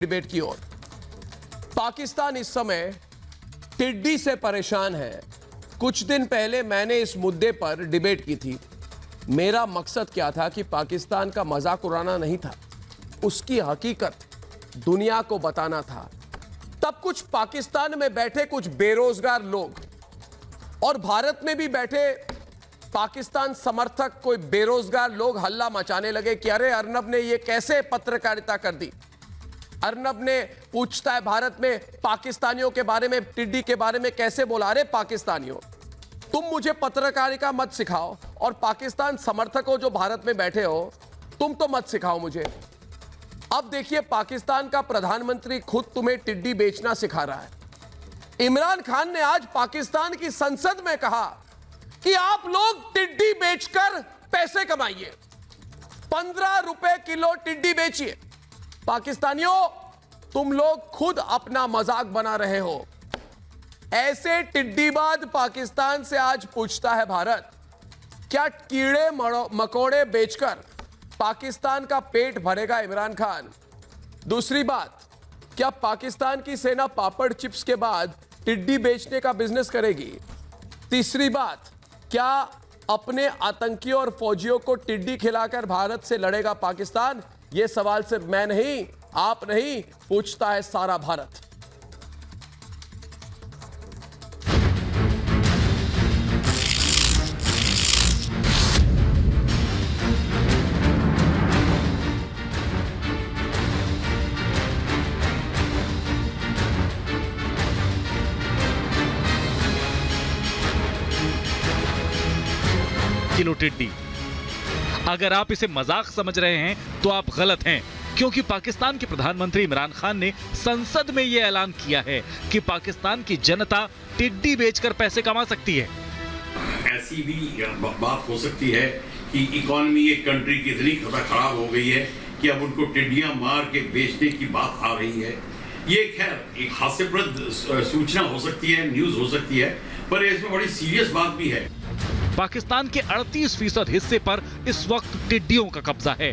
Debate की ओर। पाकिस्तान इस समय टिड्डी से परेशान है। कुछ दिन पहले मैंने इस मुद्दे पर डिबेट की थी। मेरा मकसद क्या था कि पाकिस्तान का मजाक उड़ाना नहीं था, उसकी हकीकत दुनिया को बताना था। तब कुछ पाकिस्तान में बैठे कुछ बेरोजगार लोग और भारत में भी बैठे पाकिस्तान समर्थक कोई बेरोजगार लोग हल्ला मचाने लगे कि अरे अर्नब ने ये कैसे पत्रकारिता कर दी। अर्नब ने पूछता है भारत में पाकिस्तानियों के बारे में, टिड्डी के बारे में कैसे बोला। अरे पाकिस्तानियों, तुम मुझे पत्रकारिता मत सिखाओ और पाकिस्तान समर्थकों जो भारत में बैठे हो, तुम तो मत सिखाओ मुझे। अब देखिए, पाकिस्तान का प्रधानमंत्री खुद तुम्हें टिड्डी बेचना सिखा रहा है। इमरान खान ने आज पाकिस्तान की संसद में कहा कि आप लोग टिड्डी बेचकर पैसे कमाइए, 15 रुपए किलो टिड्डी बेचिए। पाकिस्तानियों, तुम लोग खुद अपना मजाक बना रहे हो। ऐसे टिड्डीबाज पाकिस्तान से आज पूछता है भारत, क्या कीड़े मकोड़े बेचकर पाकिस्तान का पेट भरेगा इमरान खान? दूसरी बात, क्या पाकिस्तान की सेना पापड़ चिप्स के बाद टिड्डी बेचने का बिजनेस करेगी? तीसरी बात, क्या अपने आतंकियों और फौजियों को टिड्डी खिलाकर भारत से लड़ेगा पाकिस्तान? यह सवाल सिर्फ मैं नहीं, आप नहीं, पूछता है सारा भारत। किलो टिड्डी। अगर आप इसे मजाक समझ रहे हैं तो आप गलत हैं, क्योंकि पाकिस्तान के प्रधानमंत्री इमरान खान ने संसद में यह ऐलान किया है कि पाकिस्तान की जनता टिड्डी बेचकर पैसे कमा सकती है। ऐसी भी बात हो सकती है कि इकोनॉमी एक कंट्री की इतनी खराब हो गई है कि अब उनको टिड्डियां मार के बेचने की बात आ रही है। ये खैर एक हास्यप्रद सूचना हो सकती है, न्यूज हो सकती है, पर इसमें बड़ी सीरियस बात भी है। पाकिस्तान के 38% हिस्से पर इस वक्त टिड्डियों का कब्जा है।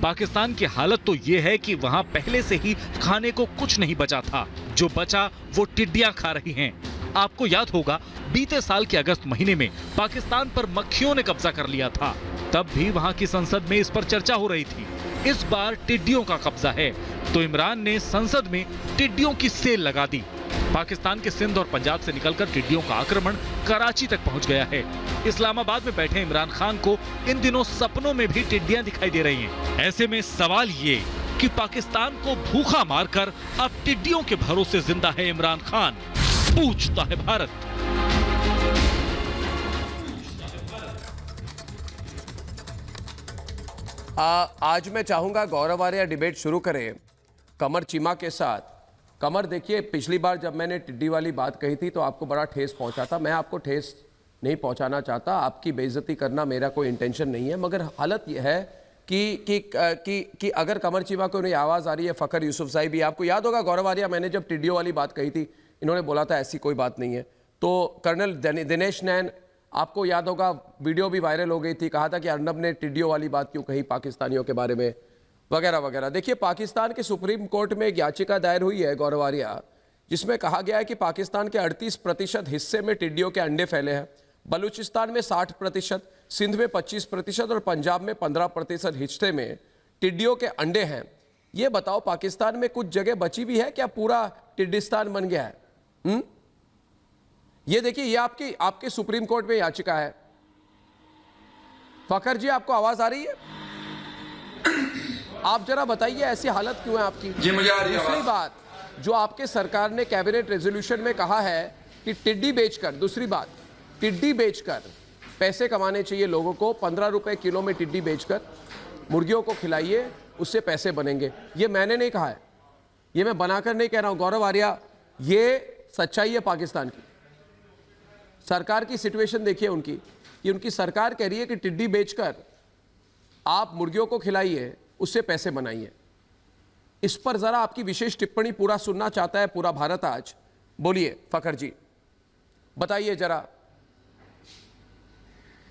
पाकिस्तान की हालत तो ये है कि वहां पहले से ही खाने को कुछ नहीं बचा था, जो बचा वो टिड्डियां खा रही हैं। आपको याद होगा, बीते साल के अगस्त महीने में पाकिस्तान पर मक्खियों ने कब्जा कर लिया था। तब भी वहां की संसद में इस पर चर्चा हो रही थी। इस बार टिड्डियों का कब्जा है तो इमरान ने संसद में टिड्डियों की सेल लगा दी। पाकिस्तान के सिंध और पंजाब से निकलकर टिड्डियों का आक्रमण कराची तक पहुंच गया है। इस्लामाबाद में बैठे इमरान खान को इन दिनों सपनों में भी टिड्डियां दिखाई दे रही हैं। ऐसे में सवाल ये कि पाकिस्तान को भूखा मारकर अब टिड्डियों के भरोसे जिंदा है इमरान खान, पूछता है भारत। आज मैं चाहूंगा गौरव आर्या डिबेट शुरू करें कमर चीमा के साथ। कमर, देखिए, पिछली बार जब मैंने टिड्डी वाली बात कही थी तो आपको बड़ा ठेस पहुंचा था। मैं आपको ठेस नहीं पहुंचाना चाहता, आपकी बेइज्जती करना मेरा कोई इंटेंशन नहीं है, मगर हालत यह है कि अगर कमर चीमा को नहीं आवाज़ आ रही है, फ़खर यूसुफज़ई भी, आपको याद होगा गौरव आर्या, मैंने जब टिड्डियों वाली बात कही थी, इन्होंने बोला था ऐसी कोई बात नहीं है। तो कर्नल दिनेश नैन, आपको याद होगा, वीडियो भी वायरल हो गई थी, कहा था कि अर्नब ने टिड्डियों वाली बात क्यों कही पाकिस्तानियों के बारे में, वगैरह वगैरह। देखिए, पाकिस्तान के सुप्रीम कोर्ट में एक याचिका दायर हुई है गौरव आर्या, जिसमें कहा गया है कि पाकिस्तान के 38% हिस्से में टिड्डियों के अंडे फैले हैं। बलूचिस्तान में 60%, सिंध में 25% और पंजाब में 15% हिस्से में टिड्डियों के अंडे हैं। ये बताओ, पाकिस्तान में कुछ जगह बची भी है क्या? पूरा टिड्डिस्तान बन गया है? ये देखिए, ये आपके सुप्रीम कोर्ट में याचिका है। फखर जी, आपको आवाज आ रही है? आप जरा बताइए, ऐसी हालत क्यों है आपकी? जी, मुझे आ रही है। दूसरी बात, जो आपके सरकार ने कैबिनेट रेजोल्यूशन में कहा है कि टिड्डी बेचकर, दूसरी बात, टिड्डी बेचकर पैसे कमाने चाहिए लोगों को, 15 रुपए किलो में टिड्डी बेचकर मुर्गियों को खिलाइए, उससे पैसे बनेंगे। ये मैंने नहीं कहा है, ये मैं बनाकर नहीं कह रहा हूं गौरव आर्या, ये सच्चाई है पाकिस्तान की। सरकार की सिचुएशन देखिए उनकी, कि उनकी सरकार कह रही है कि टिड्डी बेचकर आप मुर्गियों को खिलाइए, उससे पैसे बनाइए। इस पर जरा आपकी विशेष टिप्पणी पूरा सुनना चाहता है पूरा भारत आज। बोलिए फखर जी, बताइए जरा।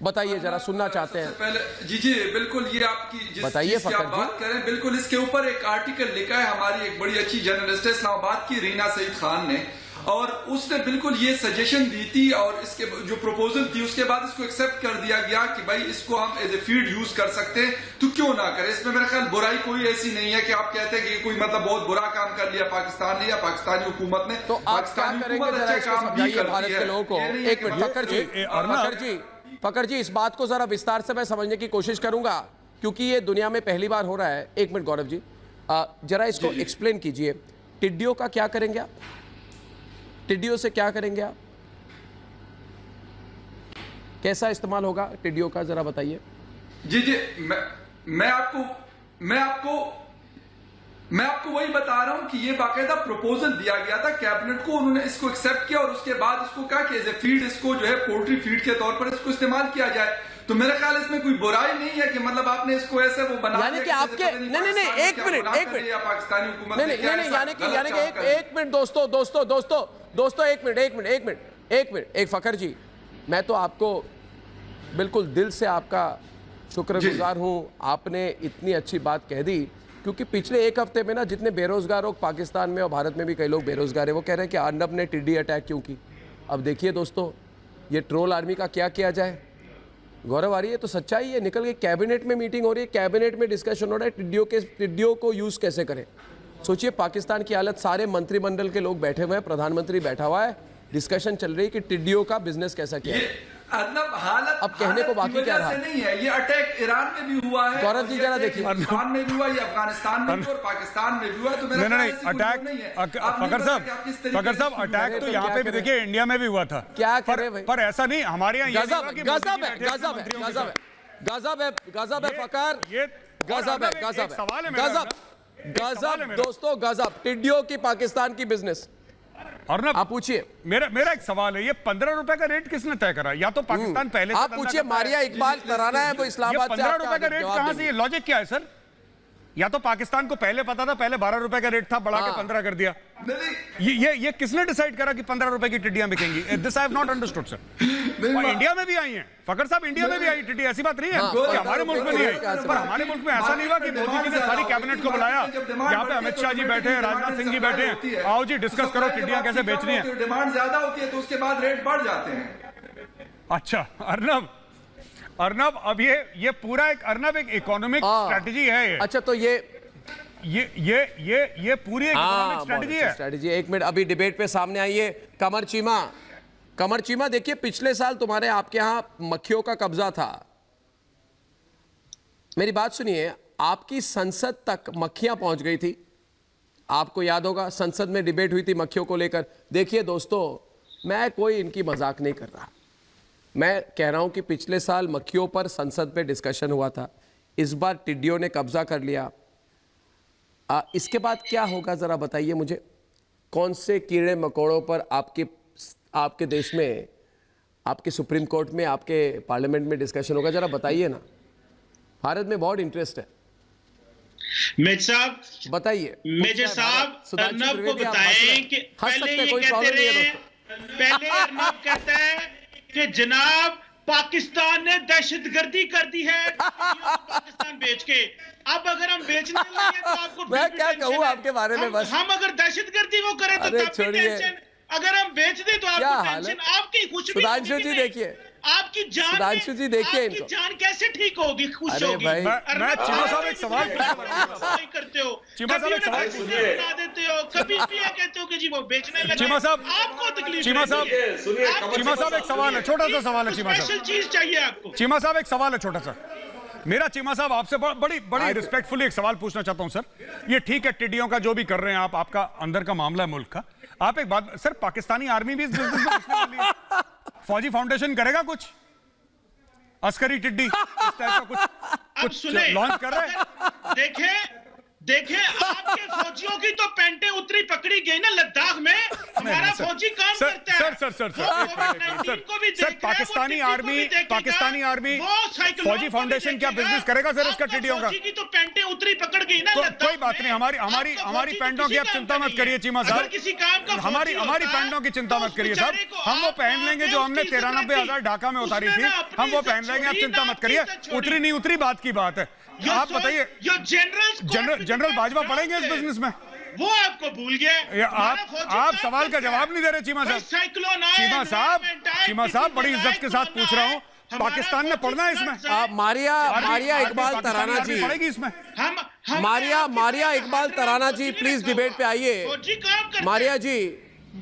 बताइए जरा, सुनना चाहते हैं। पहले जी बिल्कुल, ये आपकी जिस बताइए चीज की आप फकर जी। बात करें, बिल्कुल इसके ऊपर एक आर्टिकल लिखा है हमारी एक बड़ी अच्छी जर्नलिस्ट है इस्लामाबाद की, रीना सईद खान ने, और उसने बिल्कुल ये सजेशन दी थी और इसके जो प्रपोजल थी उसके बाद इसको एक्सेप्ट कर दिया गया कि भाई इसको हम एज ए फीड यूज कर सकते हैं, तो क्यों ना करें। इसमें मेरा ख्याल बुराई कोई ऐसी नहीं है कि आप कहते हैं कि कोई मतलब बहुत बुरा काम कर लिया पाकिस्तान ने या पाकिस्तानी हुकूमत ने। तो आप क्या करेंगे जरा इसको समझाइए भारत के लोगों को। एक मिनट फकर जी, इस बात को जरा विस्तार से मैं समझने की कोशिश करूंगा क्योंकि ये दुनिया में पहली बार हो रहा है। एक मिनट गौरव जी, जरा इसको एक्सप्लेन कीजिए। टिड्डियों का क्या करेंगे आप? टिड्डियों से क्या करेंगे आप? कैसा इस्तेमाल होगा टिड्डियों का, जरा बताइए। जी मैं आपको वही बता रहा हूं कि ये बाकायदा प्रपोजल दिया गया था कैबिनेट को, उन्होंने इसको एक्सेप्ट किया और उसके बाद इसको कहा कि एज ए फीड, इसको जो है पोल्ट्री फीड के तौर पर इसको इस्तेमाल किया जाए। तो मेरे ख्याल इसमें कोई बुराई नहीं है कि मतलब आपने इसको ऐसे वो बना यानी कि आपके नहीं एक मिनट या पाकिस्तानी हुकूमत नहीं यानी कि एक मिनट दोस्तों एक मिनट एक फकर जी, मैं तो आपको बिल्कुल दिल से आपका शुक्रगुजार हूं, आपने इतनी अच्छी बात कह दी, क्योंकि पिछले एक हफ्ते में ना जितने बेरोजगार लोग पाकिस्तान में और भारत में भी कई लोग बेरोजगार है, वो कह रहे हैं कि अर्नब ने टिड्डी अटैक क्यों की। अब देखिए दोस्तों, ये ट्रोल आर्मी का क्या किया जाए। गौरव आ रही है तो सच्चाई है, निकल गई। कैबिनेट में मीटिंग हो रही है, कैबिनेट में डिस्कशन हो रहा है टिड्डियों को यूज कैसे करें। सोचिए पाकिस्तान की हालत, सारे मंत्रिमंडल के लोग बैठे हुए हैं, प्रधानमंत्री बैठा हुआ है, डिस्कशन चल रही है कि टिड्डियों का बिजनेस कैसा किया। हालत अब कहने को बाकी क्या रहा नहीं है। ये अटैक ईरान में भी हुआ है, गौरव जी जरा देखिए, पाकिस्तान में भी हुआ, ये अफगानिस्तान में भी और पाकिस्तान में भी हुआ। तो मेरा नहीं अटैक फकर साहब अटैक तो यहाँ पे भी देखिए इंडिया में भी हुआ था। क्या करे भाई, पर ऐसा नहीं हमारे यहाँ गजब है दोस्तों, गजब टिड्डियों की पाकिस्तान की बिजनेस। और आप पूछिए, मेरा एक सवाल है, ये 15 रुपए का रेट किसने तय करा? या तो पाकिस्तान पहले से आप पूछिए, मारिया इकबाल तराना है, वो इस्लामाबाद से 15 रुपए का रेट कहां से, ये लॉजिक क्या है सर? या तो पाकिस्तान को पहले पता था, पहले 12 रुपए का रेट था, बढ़ा के 15 कर दिया। ये किसने डिसाइड करा कि 15 रुपए की टिड्डियां बिकेंगी? This I have not understood sir. और इंडिया में भी आई हैं फकर साहब, इंडिया में भी आई टिड्डी, ऐसी बात नहीं है कि हमारे मुल्क में नहीं आई। पर हमारे मुल्क में ऐसा नहीं हुआ कि मोदी जी ने सारी कैबिनेट को बुलाया, यहाँ पे अमित शाह जी बैठे हैं, राजनाथ सिंह जी बैठे हैं, आओ जी डिस्कस करो टिड्डियां कैसे बेचनी है। डिमांड ज्यादा होती है तो उसके बाद रेट बढ़ जाते हैं। अच्छा अर्नब, अब ये पूरा एक इकोनॉमिक स्ट्रेटजी है। अच्छा, तो ये पूरी एक इकोनॉमिक स्ट्रेटजी है। एक मिनट, अभी डिबेट पे सामने आई है कमर चीमा, देखिए पिछले साल तुम्हारे आपके यहां मक्खियों का कब्जा था। मेरी बात सुनिए, आपकी संसद तक मक्खियां पहुंच गई थी, आपको याद होगा संसद में डिबेट हुई थी मक्खियों को लेकर। देखिए दोस्तों, मैं कोई इनकी मजाक नहीं कर रहा, मैं कह रहा हूं कि पिछले साल मक्खियों पर संसद में डिस्कशन हुआ था, इस बार टिड्डियों ने कब्जा कर लिया। इसके बाद क्या होगा जरा बताइए मुझे, कौन से कीड़े मकोड़ों पर आपके देश में, आपके सुप्रीम कोर्ट में, आपके पार्लियामेंट में डिस्कशन होगा, जरा बताइए ना। भारत में बहुत इंटरेस्ट है। मेजर साहब बताइए। मेजर साहब अर्नब को बताएं कि पहले ये कहते रहे, पहले अर्नब कहता है कि जनाब पाकिस्तान ने दहशतगर्दी कर दी है पाकिस्तान बेच के। अब अगर हम बेचने लगे तो आपको मैं क्या कहूँ आपके बारे में, बस हम अगर दहशतगर्दी वो करें तो तब भी टेंशन, अगर हम बेच दें तो आपको टेंशन। आपकी खुश सुधांशु जी देखिए, आपकी जान, सुधांशु जी देखिए, आपकी जान कैसे ठीक होगी, खुश होगी? मैं चीमा साहब एक सवाल करते हो, चीमा साहब एक सवाल बना देते हो, कभी भी कहते हो कि जी वो बेचने लगे। चीमा साहब आपको तकलीफ, चीमा साहब एक सवाल है, छोटा सा सवाल है चीमा साहब, स्पेशल चीज चाहिए आपको। चीमा साहब एक सवाल है छोटा सा मेरा। चीमा साहब आपसे बड़ी रिस्पेक्टफुली एक सवाल पूछना चाहता हूं सर। ये ठीक है टिड्डियों का जो भी कर रहे हैं आप, आपका अंदर का मामला है मुल्क का। आप एक बात सर, पाकिस्तानी आर्मी भी इस बिजनेस में घुसने वाली है। फौजी फाउंडेशन करेगा कुछ अस्करी टिड्डी इस टाइप का कुछ लॉन्च कर रहा है? देखे आपके फौजियों की तो पैंटें उतरी पकड़ी गई ना लद्दाख में, हमारा फौजी काम करता है। सर पाकिस्तानी आर्मी फौजी फाउंडेशन क्या बिजनेस करेगा सर इसका टिड्डियों का? की तो पैंटें उतरी पकड़ गई ना। कोई बात नहीं, हमारी पैंटों की आप चिंता मत करिए चीमा साहब, किसी काम का हमारी पैंटों की चिंता मत करिए साहब, हम वो पहन लेंगे जो हमने 93,000 ढाका में उतारी थी, हम वो पहन लेंगे, आप चिंता मत करिए। उतरी नहीं उतरी बात की बात है। आप बताइए जनरल बाजवा पड़ेंगे इस बिजनेस में? वो आपको भूल गया। आप सवाल का जवाब नहीं दे रहे चीमा साहब। चीमा साहब बड़ी इज्जत के साथ पूछ रहा हूँ, पाकिस्तान में पढ़ना है इसमें? आप मारिया इकबाल तराना जी पड़ेगी इसमें? मारिया इकबाल तराना जी प्लीज डिबेट पे आइए। मारिया जी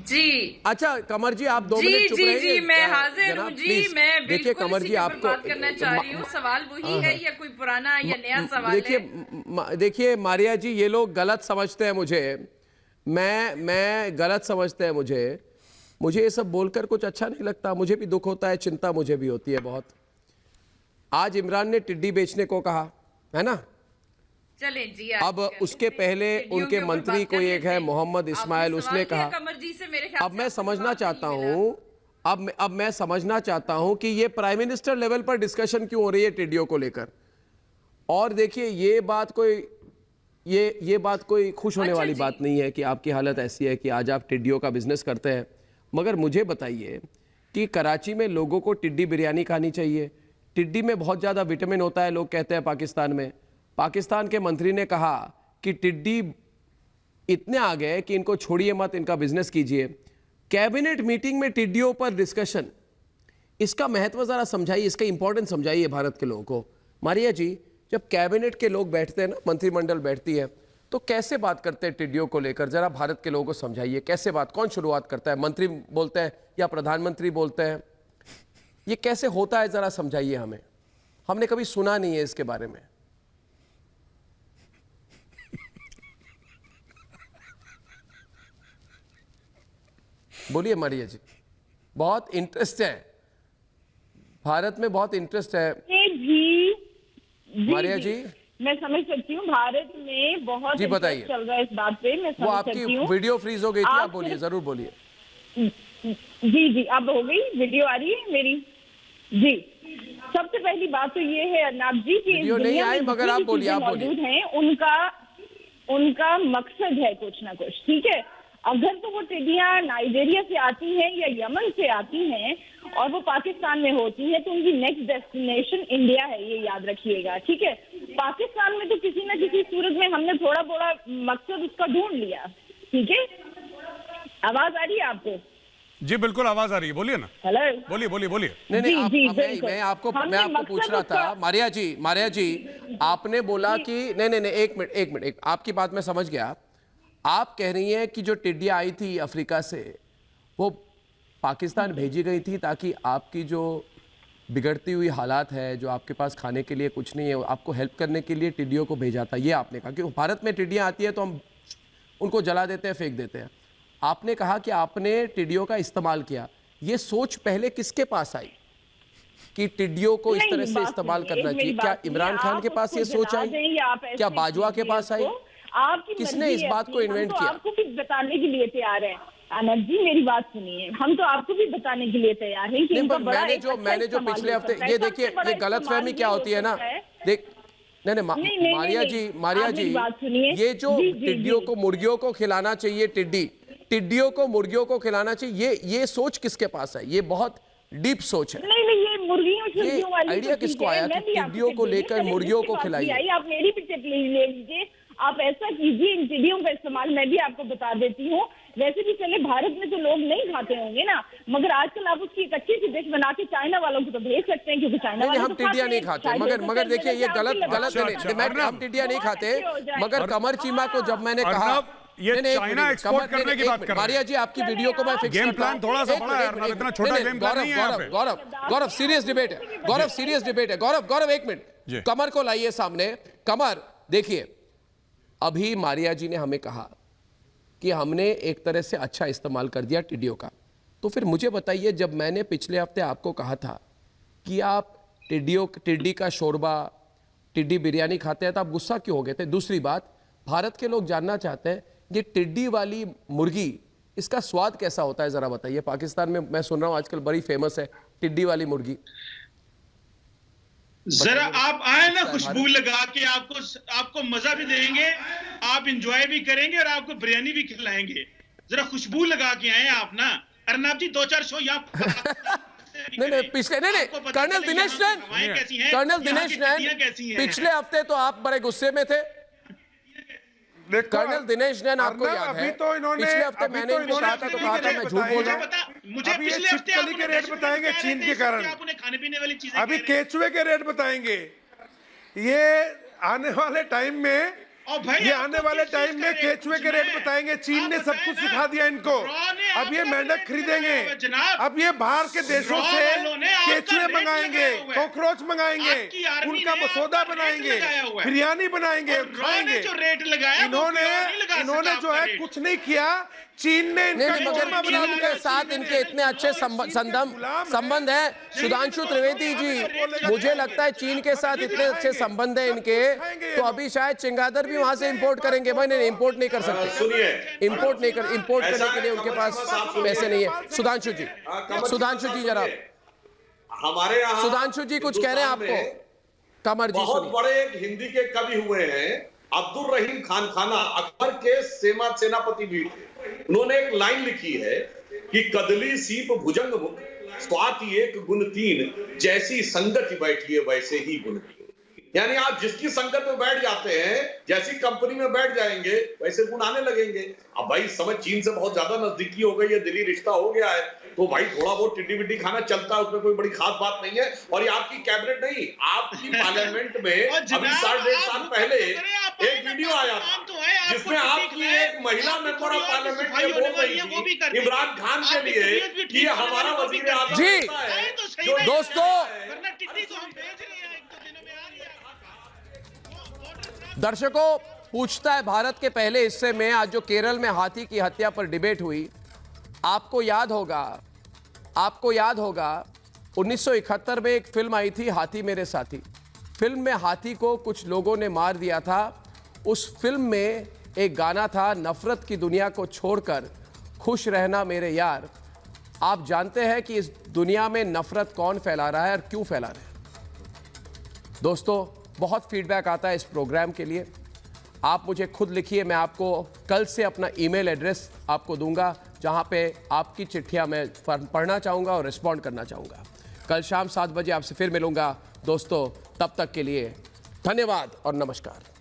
जी अच्छा, कमर जी आप 2 मिनट चुप रहिए। जी मैं हाजिर हूँ जी, मैं देखिए कमर जी आपको बात करना चाह रही हूँ। सवाल वही है या कोई पुराना या नया सवाल है? देखिए मारिया जी, ये लोग गलत समझते हैं मुझे, मैं गलत समझते हैं मुझे ये सब बोलकर कुछ अच्छा नहीं लगता। मुझे भी दुख होता है, चिंता मुझे भी होती है बहुत। आज इमरान ने टिड्डी बेचने को कहा है ना, चलें जी। अब उसके पहले उनके मंत्री कोई एक है मोहम्मद इस्माइल, उसने कहा। अब मैं समझना चाहता हूं, अब मैं समझना चाहता हूं कि ये प्राइम मिनिस्टर लेवल पर डिस्कशन क्यों हो रही है टिड्डियों को लेकर। और देखिए ये बात कोई खुश होने वाली बात नहीं है कि आपकी हालत ऐसी है कि आज आप टिड्डियों का बिजनेस करते हैं। मगर मुझे बताइए कि कराची में लोगों को टिड्डी बिरयानी खानी चाहिए। टिड्डी में बहुत ज़्यादा विटामिन होता है, लोग कहते हैं पाकिस्तान में। पाकिस्तान के मंत्री ने कहा कि टिड्डी इतने आ गए कि इनको छोड़िए मत, इनका बिजनेस कीजिए। कैबिनेट मीटिंग में टिड्डियों पर डिस्कशन, इसका महत्व ज़रा समझाइए, इसका इंपॉर्टेंस समझाइए भारत के लोगों को। मारिया जी, जब कैबिनेट के लोग बैठते हैं ना, मंत्रिमंडल बैठती है, तो कैसे बात करते हैं टिड्डियों को लेकर? जरा भारत के लोगों को समझाइए कैसे बात, कौन शुरुआत करता है? मंत्री बोलते हैं या प्रधानमंत्री बोलते हैं? ये कैसे होता है, जरा समझाइए हमें, हमने कभी सुना नहीं है इसके बारे में। बोलिए मारिया जी, बहुत इंटरेस्ट है भारत में, बहुत इंटरेस्ट है जी। मारिया जी मैं समझ सकती हूँ, भारत में बहुत जी बताइए चल रहा है इस बात पे, मैं वो समझ आपकी सकती हूँ। वीडियो फ्रीज हो गई थी, आप बोलिए, जरूर बोलिए। जी अब हो गई, वीडियो आ रही है मेरी? जी सबसे पहली बात तो ये है अर्नाब जी की वीडियो नहीं आई, मगर आप बोलिए, आप मौजूद हैं, उनका मकसद है कुछ ना कुछ, ठीक है। अगर तो वो टिड्डियां नाइजीरिया से आती हैं या यमन से आती हैं और वो पाकिस्तान में होती है, तो उनकी नेक्स्ट डेस्टिनेशन इंडिया है, ये याद रखिएगा, ठीक है। पाकिस्तान में तो किसी न किसी सूरत में हमने थोड़ा बड़ा मकसद उसका ढूंढ लिया, ठीक है। आवाज आ रही है आपको? जी बिल्कुल आवाज आ रही है, बोलिए ना। हेलो, बोलिए। नहीं, मैं आपको पूछ रहा था मारिया जी, आपने बोला कि नहीं, एक मिनट, आपकी बात मैं समझ गया। आप कह रही हैं कि जो टिड्डियां आई थी अफ्रीका से, वो पाकिस्तान भेजी गई थी ताकि आपकी जो बिगड़ती हुई हालात है, जो आपके पास खाने के लिए कुछ नहीं है, आपको हेल्प करने के लिए टिड्डियों को भेजा था, ये आपने कहा। कि भारत में टिड्डियां आती है तो हम उनको जला देते हैं, फेंक देते हैं। आपने कहा कि आपने टिड्डियों का इस्तेमाल किया। ये सोच पहले किसके पास आई कि टिड्डियों को इस तरह से इस्तेमाल करना चाहिए? क्या इमरान खान के पास ये सोच आई? क्या बाजवा के पास आई? किसने इस बात को इन्वेंट किया? आपको भी बताने के लिए तैयार है अनब जी, मेरी बात सुनिए, हम तो आपको भी बताने के लिए तैयार हैं कि मैंने जो पिछले हफ्ते, ये देखिए, ये गलतफहमी क्या होती है ना, देख नहीं मारिया जी, ये जो टिड्डियों को मुर्गियों को खिलाना चाहिए, टिड्डियों को मुर्गियों को खिलाना चाहिए, ये सोच किसके पास है? ये बहुत डीप सोच है। नहीं, ये मुर्गियों वाली आइडिया किसको आया कि टिड्डियों को लेकर मुर्गियों को खिलाइए? आप मेरी पीछे प्लीज ले लीजिए, आप ऐसा कीजिए, इन टिड्डियों का इस्तेमाल मैं भी आपको बता देती हूँ। वैसे भी चले भारत में तो लोग नहीं खाते होंगे ना, मगर आजकल आप उसकी एक अच्छी सी डिश बना के चाइना वालों को तो भेज सकते हैं, क्योंकि चाइना वाले हम टिड्डियां नहीं खाते। मगर देखिए, ये गलत हम टिड्डियां नहीं खाते, मगर कमर चीमा को जब मैंने कहा ये चाइना एक्सपोर्ट करने की बात कर रहे हैं। मारिया जी, आपकी वीडियो को मैं फिक्स गेम प्लान थोड़ा सा बड़ा है, इतना छोटा गेम प्लान नहीं है यहाँ पे। गौरव सीरियस डिबेट है। गौरव एक मिनट, कमर को लाइए सामने। कमर, देखिए, अभी मारिया जी ने हमें कहा कि हमने एक तरह से अच्छा इस्तेमाल कर दिया टिड्डियों का। तो फिर मुझे बताइए, जब मैंने पिछले हफ्ते आपको कहा था कि आप टिड्डी का शोरबा, टिड्डी बिरयानी खाते हैं, तो आप गुस्सा क्यों हो गए थे? दूसरी बात, भारत के लोग जानना चाहते हैं, ये टिड्डी वाली मुर्गी इसका स्वाद कैसा होता है जरा बताइए। पाकिस्तान में मैं सुन रहा हूं आजकल बड़ी फेमस है टिड्डी वाली मुर्गी। जरा आप आए ना, खुशबू लगा के आपको मजा भी देंगे, आप इंजॉय भी करेंगे और आपको बिरयानी भी खिलाएंगे। जरा खुशबू लगा के आए आप ना। अर्नब जी 2-4 शो यहाँ नहीं पिछले नहीं कर्नल दिनेश नैन पिछले हफ्ते तो आप बड़े गुस्से में थे। कर्नल दिनेश नैन आपको याद है, तो इन्होंने पिछले हफ्ते मैंने इनको कहा था तो कहा था मैं झूठ बोल रहा हूं। मुझे पिछले हफ्ते के रेट बताएंगे चीन के कारण, खाने पीने वाली चीजें अभी केचुए के रेट बताएंगे। ये आने वाले टाइम में केचुए के रेट बताएंगे। चीन ने सब कुछ सिखा दिया इनको। अब ये मेंढक खरीदेंगे, अब ये बाहर के देशों से केचुए मंगाएंगे, कॉकरोच मंगाएंगे, उनका मसौदा बनाएंगे, बिरयानी बनाएंगे, खाएंगे। इन्होंने जो है कुछ नहीं किया। चीन ने मगर चीन के साथ इनके इतने अच्छे संबंध है। सुधांशु त्रिवेदी जी, मुझे लगता है चीन के साथ इतने अच्छे संबंध है इनके, तो अभी शायद चिंगादर भी वहां से इंपोर्ट करेंगे। भाई नहीं, इंपोर्ट नहीं कर सकते, इंपोर्ट करने के लिए उनके पास पैसे नहीं है। सुधांशु जी जरा हमारे यहाँ सुधांशु जी कुछ कह रहे हैं आपको, कमर जी बहुत बड़े एक हिंदी के कवि हुए हैं, अब्दुल रहीम खान खाना, अकबर के सेनापति भी थे। उन्होंने एक लाइन लिखी है कि कदली सीप भुजंग मुख, स्वाति एक गुण तीन, जैसी संगति बैठिए वैसे ही गुण तीन। यानी आप जिसकी संगत में बैठ जाते हैं, जैसी कंपनी में बैठ जाएंगे, वैसे गुण आने लगेंगे। अब भाई समय चीन से बहुत ज्यादा नजदीकी हो गई है, दिली रिश्ता हो गया है, तो भाई थोड़ा बहुत टिड्डी विड्डी खाना चलता है, उसमें कोई बड़ी खास बात नहीं है। और ये आपकी कैबिनेट नहीं, आपकी पार्लियामेंट में अभी 1.5 साल पहले एक वीडियो आया था जिसमें आपकी एक महिला मेंबर ऑफ पार्लियामेंट ये बोल रही थी इमरान खान के लिए कि ये हमारा वजीर आज़म है। दोस्तों, दर्शकों, पूछता है भारत के पहले हिस्से में आज जो केरल में हाथी की हत्या पर डिबेट हुई, आपको याद होगा 1971 में एक फिल्म आई थी हाथी मेरे साथी। फिल्म में हाथी को कुछ लोगों ने मार दिया था। उस फिल्म में एक गाना था, नफरत की दुनिया को छोड़कर खुश रहना मेरे यार। आप जानते हैं कि इस दुनिया में नफरत कौन फैला रहा है और क्यों फैला रहा है। दोस्तों, बहुत फीडबैक आता है इस प्रोग्राम के लिए। आप मुझे खुद लिखिए, मैं आपको कल से अपना ईमेल एड्रेस आपको दूंगा जहां पे आपकी चिट्ठियां मैं पढ़ना चाहूंगा और रिस्पॉन्ड करना चाहूंगा। कल शाम 7 बजे आपसे फिर मिलूंगा दोस्तों। तब तक के लिए धन्यवाद और नमस्कार।